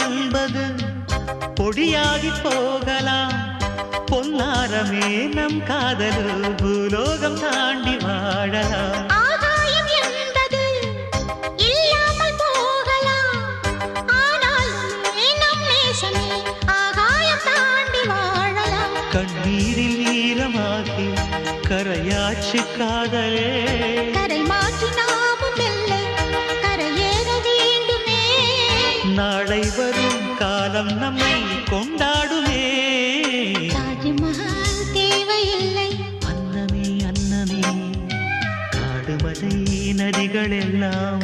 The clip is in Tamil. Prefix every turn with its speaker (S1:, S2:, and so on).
S1: என்பது பொடியாகி போகலாம். பொன்னாரமே நம் காதலு பூலோகம் தாண்டி வாழலாம்.
S2: ஆகாயம் என்பது இல்லாமல் போகலாம். ஆனால் நம் நேசமே ஆகாயம் தாண்டி வாழலாம்.
S1: கண்ணீரில் ஈரமாகி கரையாட்சி காதலே,
S2: கரை மாற்றி நாமும் வெல்ல கரையேற வேண்டுமே.
S1: நாளை வரும் காலம் நம்மை கொண்டாடுமே.
S2: தாஜ்மஹால் தேவையில்லை.
S1: அன்னமே அன்னமே காடுமலை நதிகள் எல்லாம்